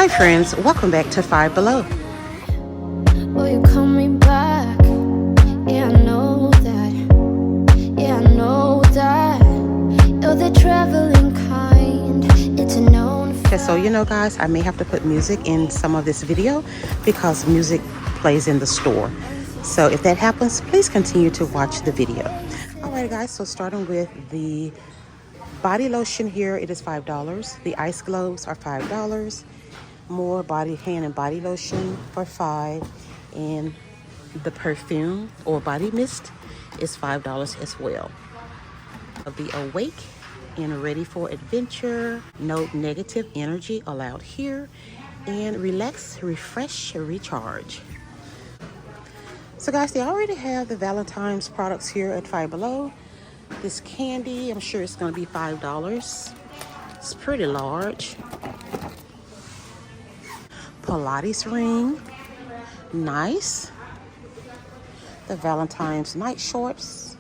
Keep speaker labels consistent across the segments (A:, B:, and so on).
A: Hi friends, welcome back to Five Below.
B: Will you call me back? Yeah, I know that. Yeah, I know that. You're the traveling kind. It's a known fact.
A: Okay, so you know guys, I may have to put music in some of this video because music plays in the store. So if that happens, please continue to watch the video. Alright guys, so starting with the body lotion here, it is $5. The ice globes are $5. More body, hand and body lotion for $5. And the perfume or body mist is $5 as well. Be awake and ready for adventure. No negative energy allowed here. And relax, refresh, recharge. So guys, they already have the Valentine's products here at Five Below. This candy, I'm sure it's going to be $5. It's pretty large. Pilates ring, nice. The Valentine's night shorts.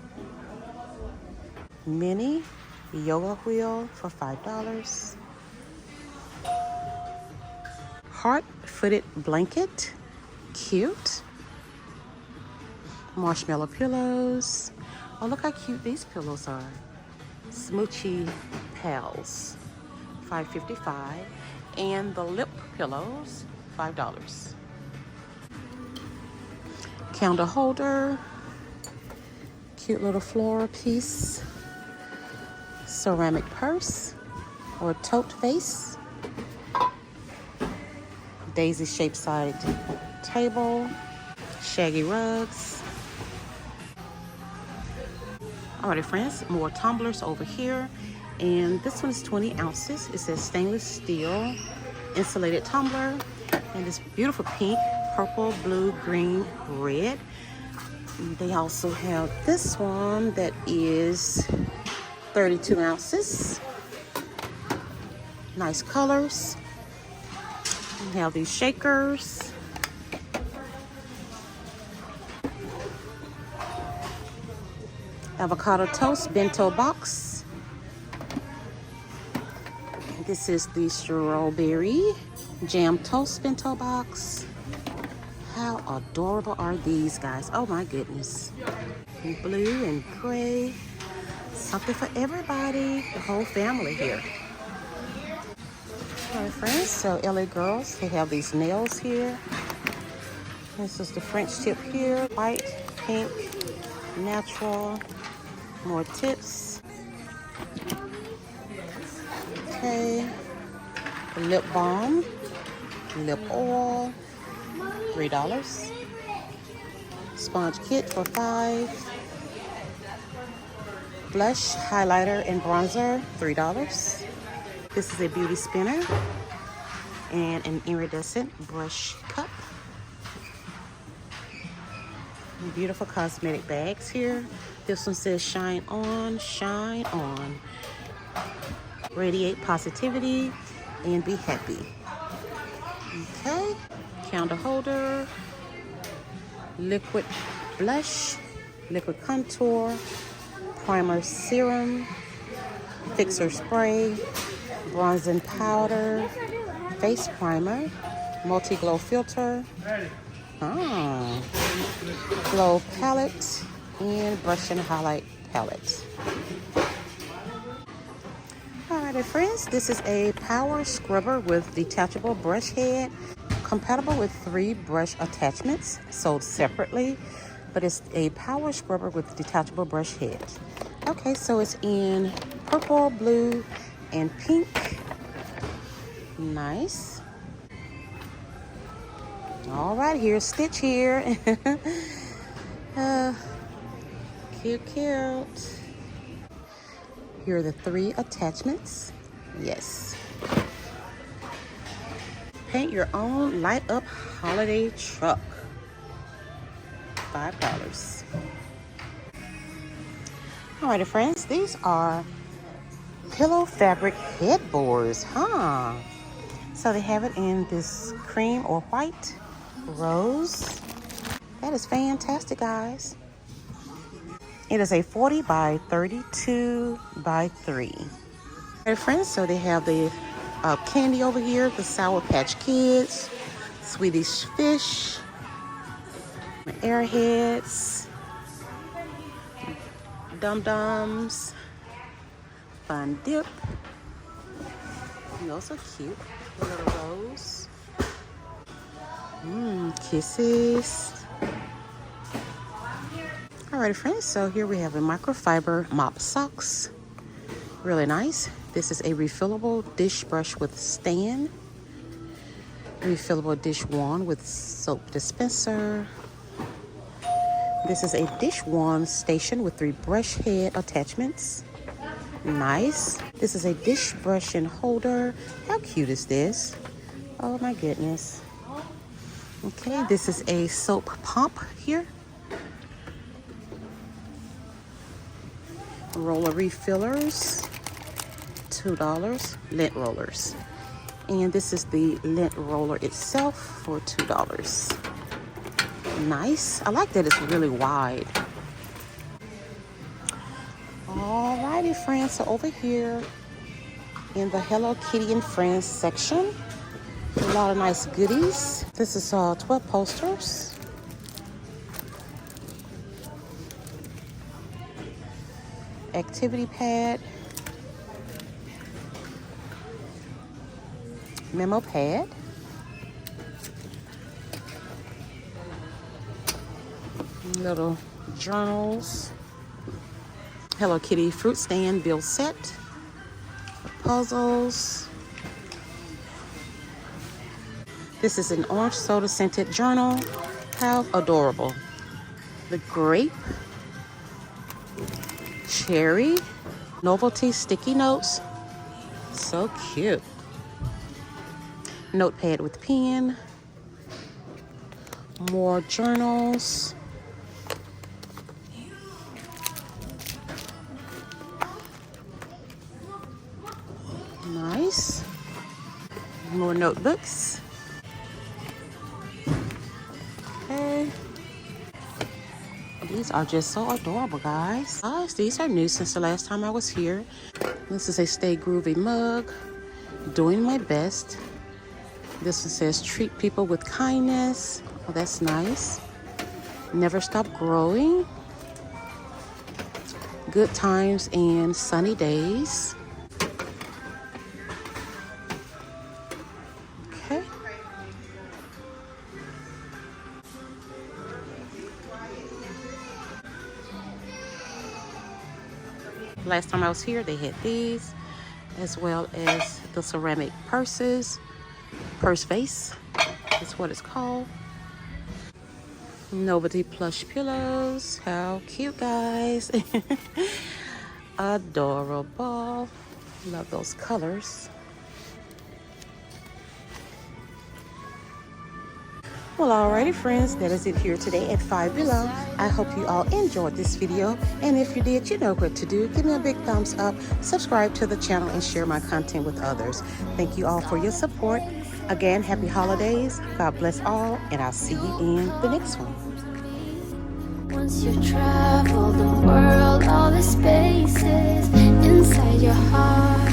A: Mini yoga wheel for $5. Heart-footed blanket, cute. Marshmallow pillows. Oh, look how cute these pillows are. Smoochy Pals, $5.55. And the lip pillows, $5. Candle holder, cute little floral piece. Ceramic purse or tote vase. Daisy shaped side table. Shaggy rugs. Alrighty friends, more tumblers over here. And this one is 20 ounces. It says stainless steel insulated tumbler. And this beautiful pink, purple, blue, green, red. They also have this one that is 32 ounces. Nice colors. We have these shakers. Avocado toast bento box. This is the strawberry jam toast bento box. How adorable are these guys? Oh my goodness. Blue and gray. Something for everybody. The whole family here. Alright friends, so LA girls, they have these nails here. This is the French tip here. White, pink, natural. More tips. Okay. Lip balm. Lip oil. $3. Sponge kit for $5. Blush, highlighter, and bronzer, $3. This is a beauty spinner and an iridescent brush cup. Beautiful cosmetic bags here. This one says shine on, shine on. Radiate positivity and be happy. Okay. Candle holder. Liquid blush. Liquid contour. Primer serum. Fixer spray. Bronzing powder. Face primer. Multi-glow filter. Glow palette. And brush and highlight palette. Alrighty friends, this is a power scrubber with detachable brush head, compatible with 3 brush attachments, sold separately, but it's a power scrubber with detachable brush head. Okay, so it's in purple, blue, and pink. Nice. Alright, here's Stitch here. Cute, cute. Here are the 3 attachments. Yes. Paint your own light up holiday truck. $5. Alrighty friends, these are pillow fabric headboards, huh? So they have it in this cream or white, rose. That is fantastic, guys. It is a 40 by 32 by 3. Okay, friends, so they have the candy over here. The Sour Patch Kids, Swedish Fish, Airheads, Dum Dums, Fun Dip. Those are cute. The little rose. Kisses. Alrighty, friends. So here we have a microfiber mop socks. Really nice. This is a refillable dish brush with stand. Refillable dish wand with soap dispenser. This is a dish wand station with 3 brush head attachments. Nice. This is a dish brush and holder. How cute is this? Oh my goodness. Okay, this is a soap pump here. Roller refillers, $2. Lint rollers. And this is the lint roller itself for $2. Nice. I like that it's really wide. Alrighty, friends. So over here in the Hello Kitty and Friends section, a lot of nice goodies. This is 12 posters. Activity pad. Memo pad. Little journals. Hello Kitty fruit stand bill set. Puzzles. This is an orange soda scented journal. How adorable. The grape. Cherry. Novelty sticky notes. So cute. Notepad with pen. More journals. Nice. More notebooks. Okay. These are just so adorable, guys. These are new since the last time I was here. This is a Stay Groovy mug. Doing my best. This one says treat people with kindness. Oh, that's nice. Never stop growing. Good times and sunny days. Okay. Last time I was here, they had these, as well as the ceramic purses. Purse vase is what it's called. Novelty plush pillows. How cute, guys. Adorable. Love those colors. Well, alrighty, friends, that is it here today at Five Below. I hope you all enjoyed this video, and if you did, you know what to do. Give me a big thumbs up, subscribe to the channel, and share my content with others. Thank you all for your support. Again, happy holidays. God bless all, and I'll see you in the next one.
B: Once you've traveled the world, all the spaces inside your heart.